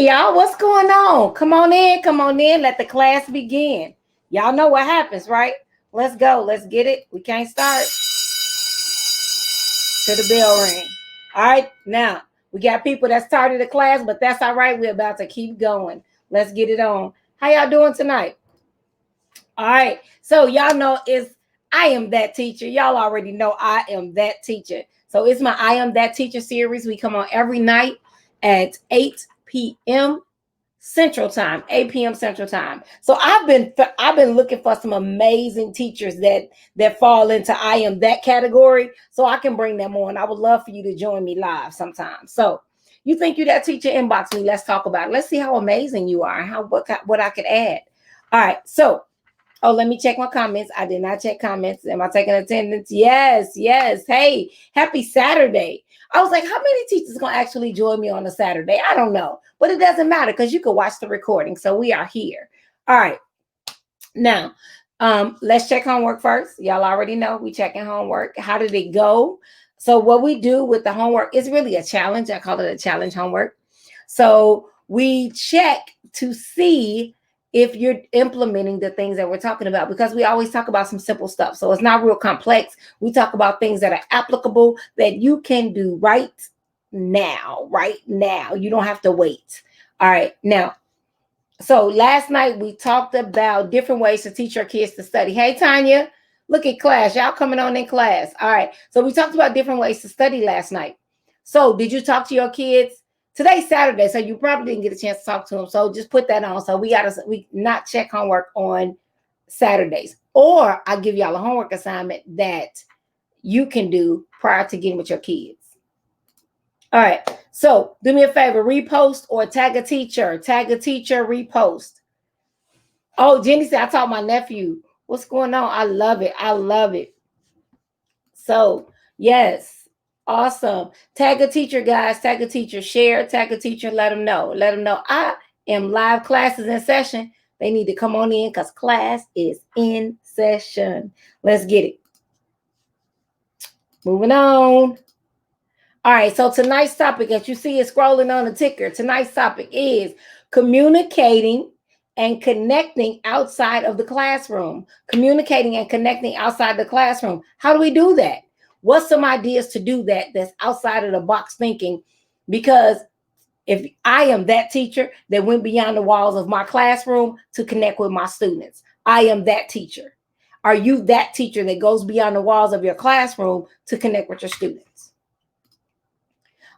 Hey, y'all, what's going on? Come on in, come on in. Let the class begin. Y'all know what happens, right? Let's go. Let's get it. We can't start till the bell ring. All right, now we got people that started the class, but that's all right. We're about to keep going. Let's get it on. How y'all doing tonight? All right, so y'all know it's I am that teacher. Y'all already know I am that teacher. So it's my I am that teacher series. We come on every night at 8 p.m. Central Time, 8 p.m. Central Time. So I've been looking for some amazing teachers that fall into I am that category, so I can bring them on. I would love for you to join me live sometime. So you think you that teacher? Inbox me. Let's talk about it. Let's see how amazing you are and what I could add. All right. So let me check my comments. I did not check comments. Am I taking attendance? Yes, yes. Hey, happy Saturday. I was like, how many teachers gonna actually join me on a Saturday? I don't know, but it doesn't matter because you can watch the recording. So we are here. All right. Now, let's check homework first. Y'all already know we checking homework. How did it go? So what we do with the homework is really a challenge. I call it a challenge homework. So we check to see if you're implementing the things that we're talking about, because we always talk about some simple stuff. So it's not real complex. We talk about things that are applicable that you can do right now. You don't have to wait. All right. Now, so last night we talked about different ways to teach your kids to study. Hey, Tanya, look at class. Y'all coming on in class. All right. So we talked about different ways to study last night. So did you talk to your kids? Today's Saturday, so you probably didn't get a chance to talk to them. So just put that on. So we not check homework on Saturdays. Or I give y'all a homework assignment that you can do prior to getting with your kids. All right. So do me a favor, repost or tag a teacher. Tag a teacher, repost. Oh, Jenny said I taught my nephew. What's going on? I love it. I love it. So yes. Awesome. Tag a teacher, guys. Tag a teacher. Share. Tag a teacher. Let them know. Let them know I am live. Classes in session. They need to come on in because class is in session. Let's get it. Moving on. All right. So tonight's topic, as you see it scrolling on the ticker, tonight's topic is communicating and connecting outside of the classroom. Communicating and connecting outside the classroom. How do we do that? What's some ideas to do that's outside of the box thinking? Because if I am that teacher that went beyond the walls of my classroom to connect with my students, I am that teacher. Are you that teacher that goes beyond the walls of your classroom to connect with your students?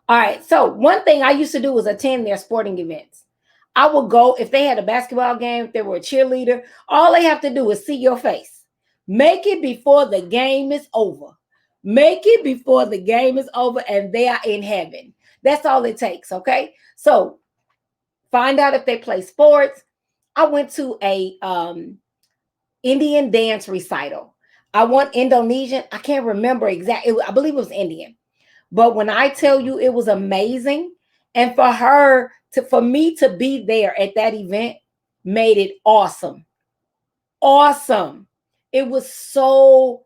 All right. So one thing I used to do was attend their sporting events. I would go, if they had a basketball game, if they were a cheerleader, all they have to do is see your face. Make it before the game is over. Make it before the game is over and they are in heaven. That's all it takes, okay? So find out if they play sports. I went to a Indian dance recital. I went Indonesian. I can't remember exactly. I believe it was Indian. But when I tell you it was amazing, and for me to be there at that event made it awesome. Awesome. It was so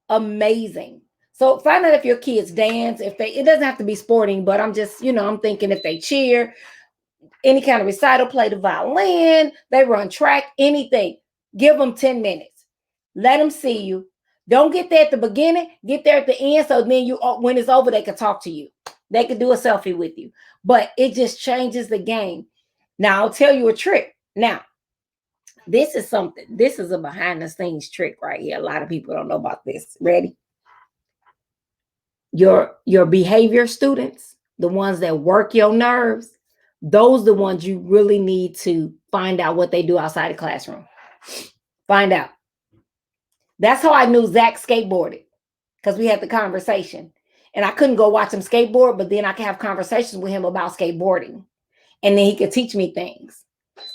amazing. So find out if your kids dance, it doesn't have to be sporting, but I'm just, I'm thinking if they cheer, any kind of recital, play the violin, they run track, anything, give them 10 minutes. Let them see you. Don't get there at the beginning, get there at the end. So then when it's over, they can talk to you. They can do a selfie with you, but it just changes the game. Now I'll tell you a trick. Now, this is a behind the scenes trick right here. A lot of people don't know about this. Ready? Your behavior students, the ones that work your nerves, those the ones you really need to find out what they do outside the classroom. Find out. That's how I knew Zach skateboarded, because we had the conversation. And I couldn't go watch him skateboard, but then I could have conversations with him about skateboarding. And then he could teach me things.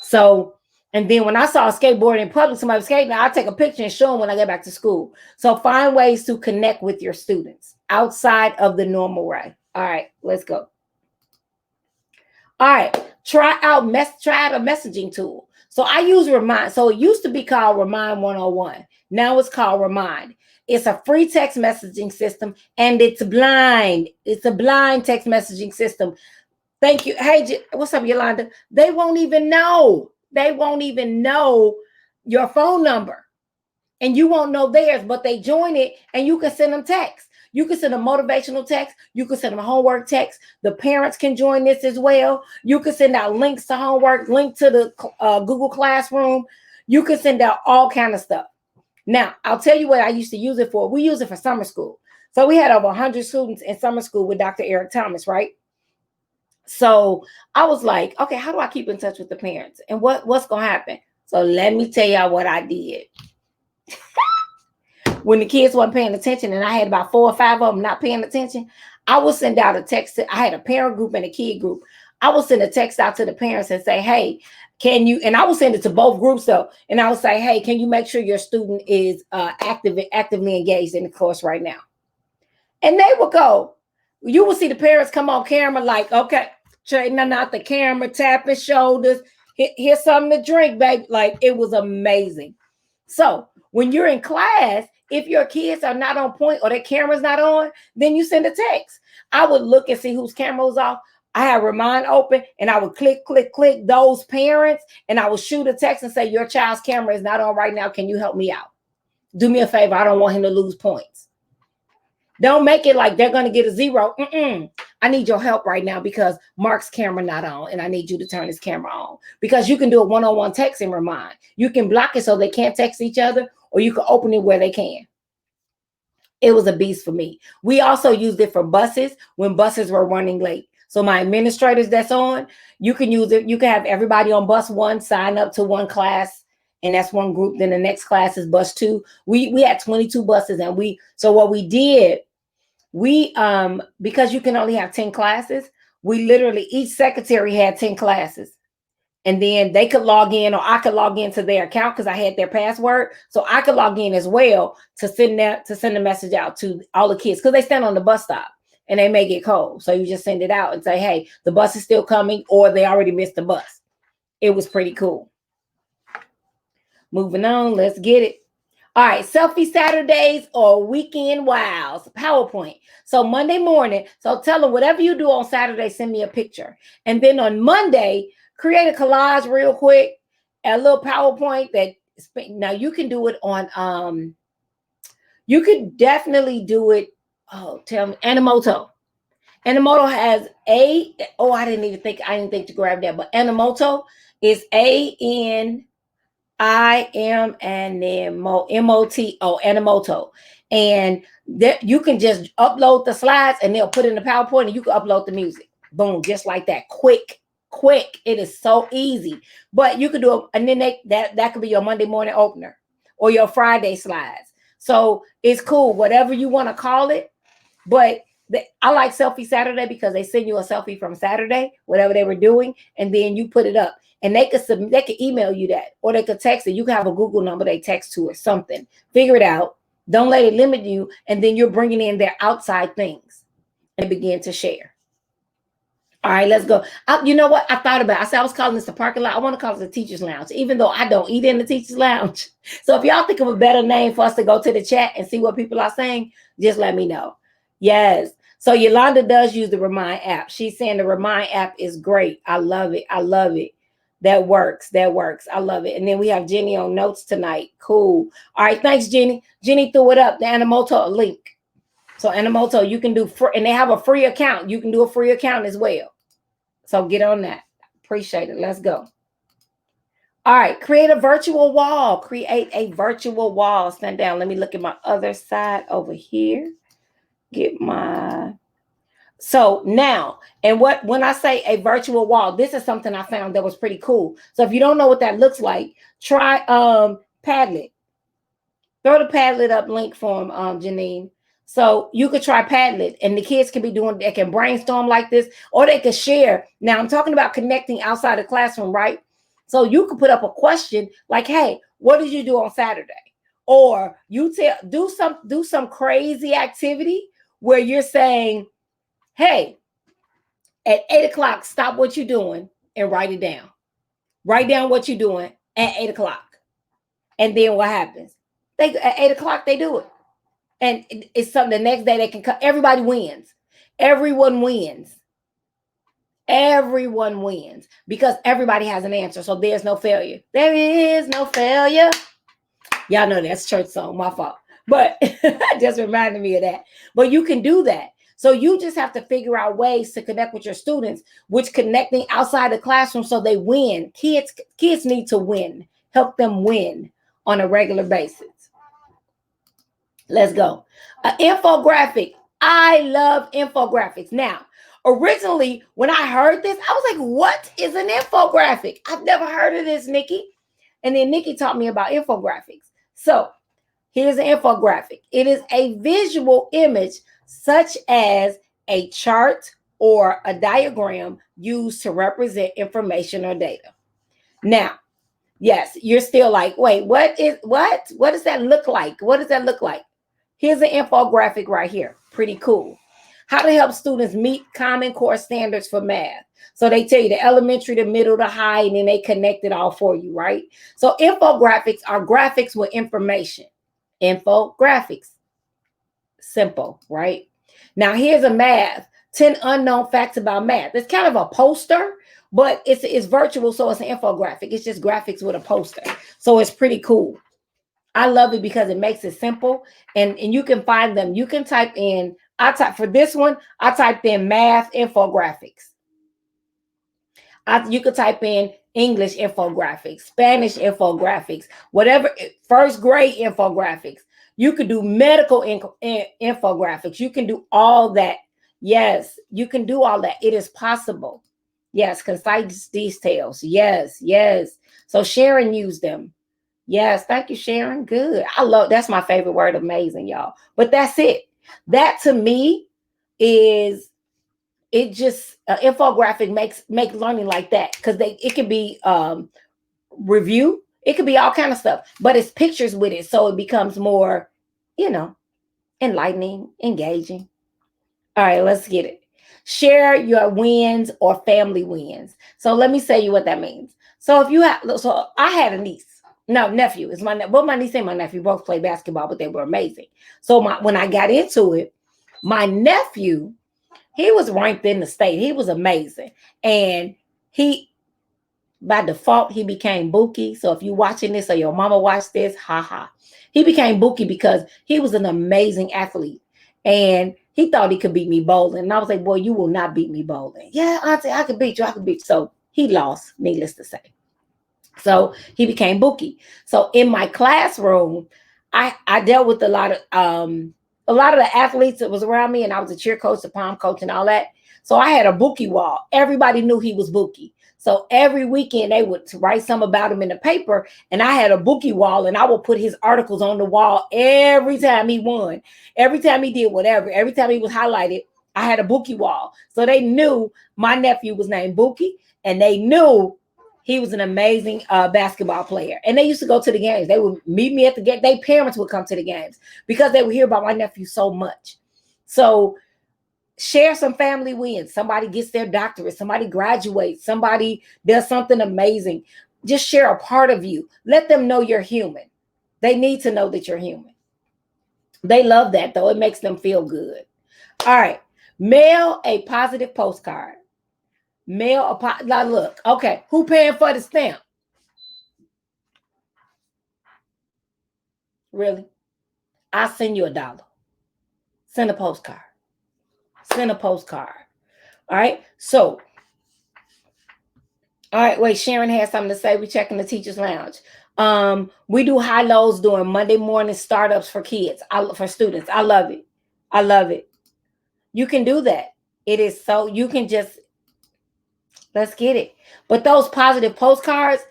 So, and then when I saw a skateboard in public, somebody skating, I'll take a picture and show them when I get back to school. So find ways to connect with your students outside of the normal way. All right, let's go. All right, try out a messaging tool. So I use Remind. So it used to be called Remind 101. Now it's called Remind. It's a free text messaging system, and it's blind. It's a blind text messaging system. Thank you. Hey, what's up, Yolanda? They won't even know. They won't even know your phone number. And you won't know theirs, but they join it and you can send them texts. You can send a motivational text. You can send them a homework text. The parents can join this as well. You can send out links to homework, link to the Google Classroom. You can send out all kind of stuff. Now, I'll tell you what I used to use it for. We use it for summer school. So we had over 100 students in summer school with Dr. Eric Thomas, right? So I was like, okay, how do I keep in touch with the parents? And what's going to happen? So let me tell y'all what I did. When the kids weren't paying attention and I had about 4 or 5 of them not paying attention, I would send out a text. I had a parent group and a kid group. I would send a text out to the parents and say, hey, can you, and I would send it to both groups though. And I would say, hey, can you make sure your student is actively engaged in the course right now? And they would go. You will see the parents come on camera like, okay, straightening out the camera, tapping shoulders. Here's something to drink, baby. Like, it was amazing. So when you're in class, if your kids are not on point or their camera's not on, then you send a text. I would look and see whose camera was off. I had Remind open and I would click those parents and I would shoot a text and say, your child's camera is not on right now. Can you help me out? Do me a favor. I don't want him to lose points. Don't make it like they're going to get a 0. I need your help right now because Mark's camera not on and I need you to turn his camera on. Because you can do a one-on-one text and Remind. You can block it so they can't text each other, or you can open it where they can. It was a beast for me. We also used it for buses when buses were running late. So my administrators that's on, you can use it. You can have everybody on bus 1 sign up to one class, and that's one group. Then the next class is bus 2. We had 22 buses, and so what we did, because you can only have 10 classes, we literally, each secretary had 10 classes. And then they could log in, or I could log into their account because I had their password. So I could log in as well to send a message out to all the kids, because they stand on the bus stop and they may get cold. So you just send it out and say, hey, the bus is still coming, or they already missed the bus. It was pretty cool. Moving on, let's get it. All right, selfie Saturdays or weekend wows, PowerPoint. So Monday morning, so tell them whatever you do on Saturday, send me a picture. And then on Monday, create a collage real quick, a little PowerPoint that, now you can do it on, you could definitely do it, tell me, Animoto. Animoto has I didn't think to grab that, but Animoto is Animoto, Animoto. And you can just upload the slides and they'll put in the PowerPoint and you can upload the music. Boom, just like that. Quick. It is so easy. But you could do it, and then that could be your Monday morning opener or your Friday slides. So it's cool, whatever you want to call it. But I like Selfie Saturday because they send you a selfie from Saturday, whatever they were doing, and then you put it up. And they could email you that, or they could text it. You can have a Google number they text to or something. Figure it out. Don't let it limit you. And then you're bringing in their outside things and begin to share. All right, let's go. You know what? I thought about it. I said I was calling this the parking lot. I want to call it the teacher's lounge, even though I don't eat in the teacher's lounge. So if y'all think of a better name for us to go to the chat and see what people are saying, just let me know. Yes. So Yolanda does use the Remind app. She's saying the Remind app is great. I love it. That works. I love it. And then we have Jenny on notes tonight. Cool. All right. Thanks, Jenny. Jenny threw it up. The Animoto link. So Animoto, you can do and they have a free account. You can do a free account as well. So get on that. Appreciate it. Let's go. All right. Create a virtual wall. Stand down. Let me look at my other side over here. So now, and when I say a virtual wall, this is something I found that was pretty cool. So if you don't know what that looks like, try Padlet. Throw the Padlet up link for them, Janine. So you could try Padlet, and the kids can they can brainstorm like this, or they can share. Now I'm talking about connecting outside the classroom, right? So you could put up a question like, hey, what did you do on Saturday? Or you do some crazy activity where you're saying, hey, at 8 o'clock, stop what you're doing and write it down. Write down what you're doing at 8 o'clock. And then what happens? At 8 o'clock, they do it. And it's something the next day they can cut. Everybody wins. Everyone wins. Everyone wins because everybody has an answer. So there's no failure. There is no failure. Y'all know that's church song, my fault. But just reminded me of that. But you can do that. So you just have to figure out ways to connect with your students, which connecting outside the classroom so they win. Kids need to win. Help them win on a regular basis. Let's go. An infographic. I love infographics. Now, originally, when I heard this, I was like, what is an infographic? I've never heard of this, Nikki. And then Nikki taught me about infographics. So here's an infographic. It is a visual image such as a chart or a diagram used to represent information or data. Now, yes, you're still like, wait, what does that look like? What does that look like? Here's an infographic right here. Pretty cool. How to help students meet Common Core standards for math. So they tell you the elementary, the middle, the high, and then they connect it all for you, right? So infographics are graphics with information. Infographics. Simple, right? Now here's a math. 10 unknown facts about math. It's kind of a poster, but it's virtual, so it's an infographic. It's just graphics with a poster. So it's pretty cool. I love it because it makes it simple, and you can find them. You can type in, for this one, I typed in math infographics. You could type in English infographics, Spanish infographics, whatever, first grade infographics. You could do medical infographics. You can do all that. Yes, you can do all that. It is possible. Yes, concise details. Yes, yes. So Sharon used them. Yes, thank you, Sharon. Good. That's my favorite word, amazing, y'all. But that's it. That to me is, it just infographic make learning like that, because it can be review, it could be all kind of stuff, but it's pictures with it, so it becomes more, enlightening, engaging. All right, let's get it. Share your wins or family wins. So let me tell you what that means. So I had a niece. No, nephew. It's both my niece and my nephew both play basketball, but they were amazing. So when I got into it, my nephew, he was ranked in the state. He was amazing. And by default, he became Buki. So if you're watching this or your mama watched this, haha. He became Buki because he was an amazing athlete. And he thought he could beat me bowling. And I was like, boy, you will not beat me bowling. Yeah, Auntie, I could beat you. I could beat you. So he lost, needless to say. So he became Buki. So in my classroom, I dealt with a lot of the athletes that was around me, and I was a cheer coach, the pom coach, and all that. So I had a Buki wall. Everybody knew he was Buki. So every weekend they would write something about him in the paper, and I had a Buki wall, and I would put his articles on the wall every time he won, every time he did whatever, every time he was highlighted. I had a Buki wall. So they knew my nephew was named Buki, and they knew he was an amazing basketball player. And they used to go to the games. They would meet me at the game. Their parents would come to the games because they would hear about my nephew so much. So share some family wins. Somebody gets their doctorate. Somebody graduates. Somebody does something amazing. Just share a part of you. Let them know you're human. They need to know that you're human. They love that, though. It makes them feel good. All right. Mail a positive postcard. Now look, okay, who paying for the stamp? Really? I'll send you $1. Send a postcard. Send a postcard. All right. So, all right, wait, Sharon has something to say. We're checking the teacher's lounge. We do high lows during Monday morning startups for kids, for students. I love it. I love it. You can do that. It is so, you can just, let's get it. But those positive postcards,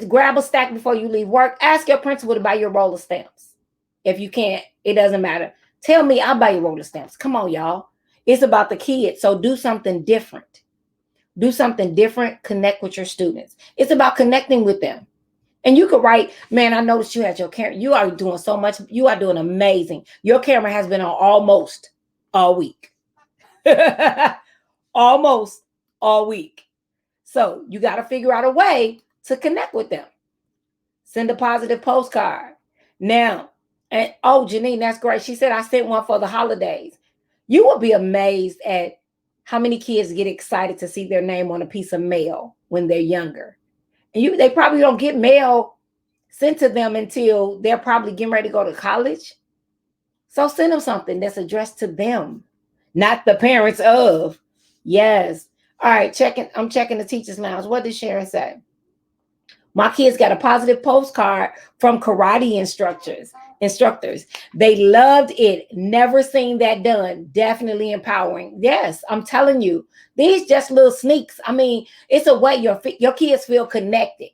grab a stack before you leave work. Ask your principal to buy your roll of stamps. If you can't, it doesn't matter. Tell me, I'll buy you roll of stamps. Come on, y'all. It's about the kids. So do something different. Do something different. Connect with your students. It's about connecting with them. And you could write, man, I noticed you had your camera. You are doing so much. You are doing amazing. Your camera has been on almost all week. Almost all week. So you got to figure out a way to connect with them. Send a positive postcard. Now, and Janine, that's great. She said I sent one for the holidays. You will be amazed at How many kids get excited to see their name on a piece of mail when they're younger? And they probably don't get mail sent to them until they're probably getting ready to go to college. So send them something that's addressed to them, not the parents of. Yes. All right, I'm checking the teacher's lounge. What did Sharon say? My kids got a positive postcard from karate instructors. They loved it. Never seen that done. Definitely empowering. Yes, I'm telling you, these just little sneaks. I mean, it's a way your kids feel connected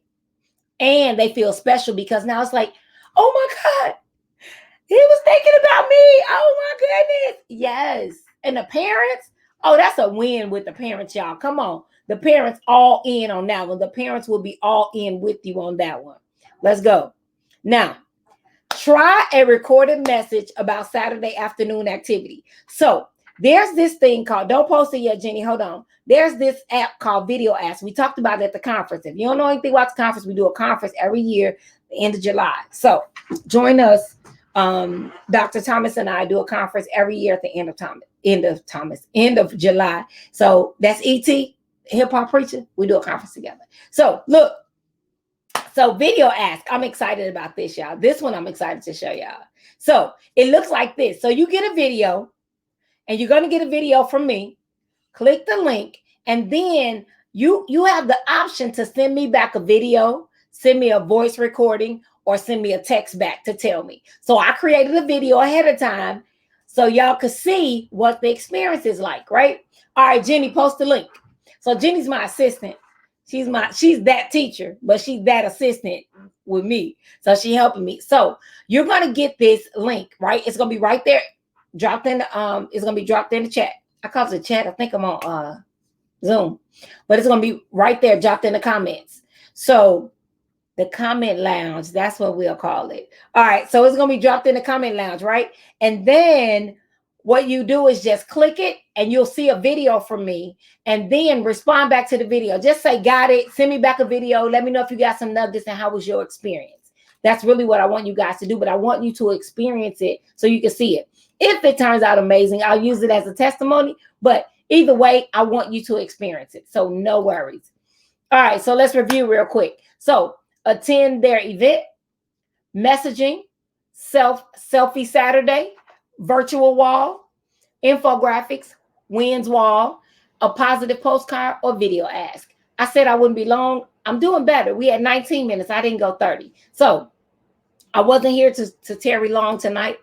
and they feel special because now it's like, oh my God, he was thinking about me. Oh my goodness. Yes. And the parents, oh, that's a win with the parents, y'all. Come on. The parents all in on that one. The parents will be all in with you on that one. Let's go. Now, try a recorded message about Saturday afternoon activity. So there's this thing called, don't post it yet, Jenny. Hold on. There's this app called Video Ask. We talked about it at the conference. If you don't know anything about the conference, we do a conference every year, the end of July. So join us. Dr. Thomas and I do a conference every year at the end of July. So that's ET, hip hop preacher. We do a conference together. So look, so Video Ask. I'm excited about this, y'all. This one I'm excited to show y'all. So it looks like this. So you get a video, and you're going to get a video from me. Click the link, and then you have the option to send me back a video, send me a voice recording, or send me a text back to tell me. So I created a video ahead of time so y'all could see what the experience is like, right? All right, Jenny, post the link. So Jenny's my assistant. She's that teacher, but she's that assistant with me. So she helping me. So you're going to get this link, right? It's going to be right there. Dropped in the, it's going to be dropped in the chat. I call it the chat. I think I'm on Zoom, but it's going to be right there, dropped in the comments. So the comment lounge, that's what we'll call it. All right. So it's going to be dropped in the comment lounge, right? And then what you do is just click it and you'll see a video from me, and then respond back to the video. Just say, got it. Send me back a video. Let me know if you got some nuggets and how was your experience. That's really what I want you guys to do, but I want you to experience it so you can see it. If it turns out amazing, I'll use it as a testimony, but either way, I want you to experience it. So no worries. All right. So let's review real quick. So attend their event, messaging, selfie Saturday, virtual wall, infographics, wins wall, a positive postcard, or video ask. I said I wouldn't be long. I'm doing better. We had 19 minutes. I didn't go 30. So I wasn't here to tarry long tonight.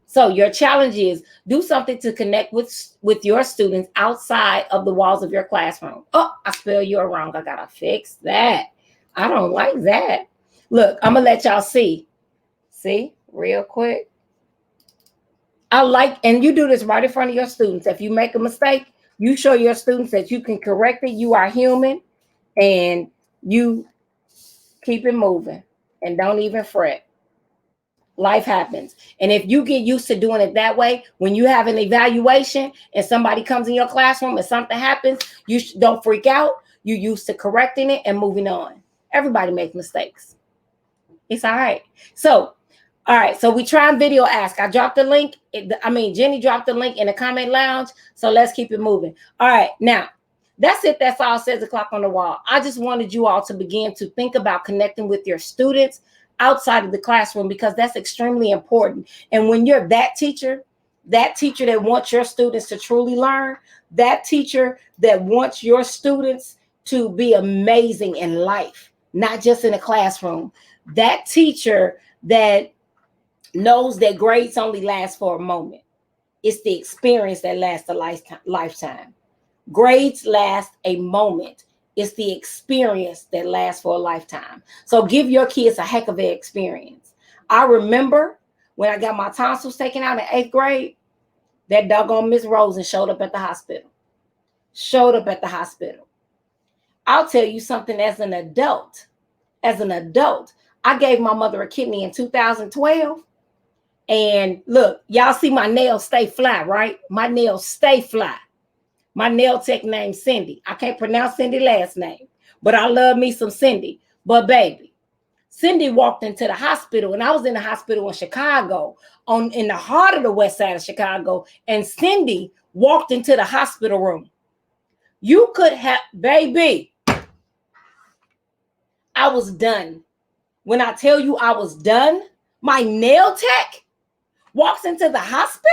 So your challenge is do something to connect with your students outside of the walls of your classroom. Oh, I spelled you wrong. I got to fix that. I don't like that. Look, I'm going to let y'all see. See, real quick. And you do this right in front of your students. If you make a mistake, you show your students that you can correct it. You are human, and you keep it moving and don't even fret. Life happens. And if you get used to doing it that way, when you have an evaluation and somebody comes in your classroom and something happens, you don't freak out. You're used to correcting it and moving on. Everybody makes mistakes. It's all right. So, all right. So we try and video ask. I dropped the link. Jenny dropped the link in the comment lounge. So let's keep it moving. All right. Now, that's it. That's all. Says the clock on the wall. I just wanted you all to begin to think about connecting with your students outside of the classroom, because that's extremely important. And when you're that teacher that wants your students to truly learn, that teacher that wants your students to be amazing in life, not just in a classroom, that teacher that knows that grades only last for a moment. It's the experience that lasts a lifetime. Grades last a moment. It's the experience that lasts for a lifetime. So give your kids a heck of an experience. I remember when I got my tonsils taken out in 8th grade, that doggone Miss Rosen showed up at the hospital. I'll tell you something, as an adult, I gave my mother a kidney in 2012. And look, y'all see my nails stay fly, right? My nails stay fly. My nail tech named Cindy. I can't pronounce Cindy's last name, but I love me some Cindy. But baby, Cindy walked into the hospital, and I was in the hospital in Chicago, in the heart of the west side of Chicago, and Cindy walked into the hospital room. You could have, baby, I was done. When I tell you I was done, my nail tech walks into the hospital.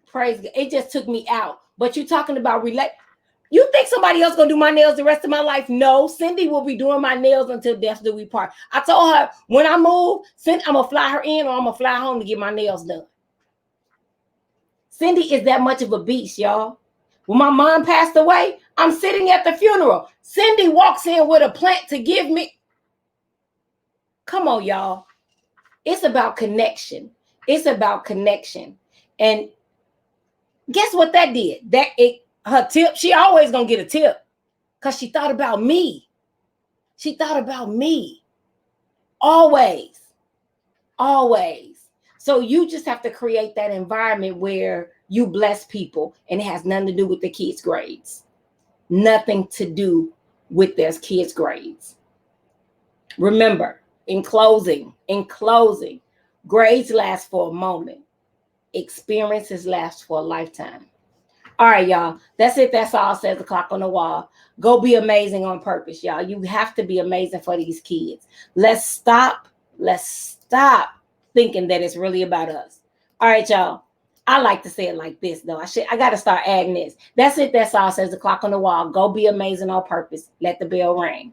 Praise God. It just took me out. But you're talking about you think somebody else gonna do my nails the rest of my life? No, Cindy will be doing my nails until death do we part. I told her when I move, I'm gonna fly her in or I'm gonna fly home to get my nails done. Cindy is that much of a beast, y'all. When my mom passed away, I'm sitting at the funeral. Cindy walks in with a plant to give me. Come on, y'all. It's about connection. It's about connection. And guess what that did? Her tip, she always gonna get a tip because she thought about me. She thought about me. Always. Always. So you just have to create that environment where you bless people, and it has nothing to do with the kids' grades. Nothing to do with their kids' grades. Remember, in closing, grades last for a moment. Experiences last for a lifetime. All right, y'all. That's it. That's all, says the clock on the wall. Go be amazing on purpose, y'all. You have to be amazing for these kids. Let's stop thinking that it's really about us. All right, y'all. I like to say it like this, though. I got to start adding this. That's it. That's all, says the clock on the wall. Go be amazing on purpose. Let the bell ring.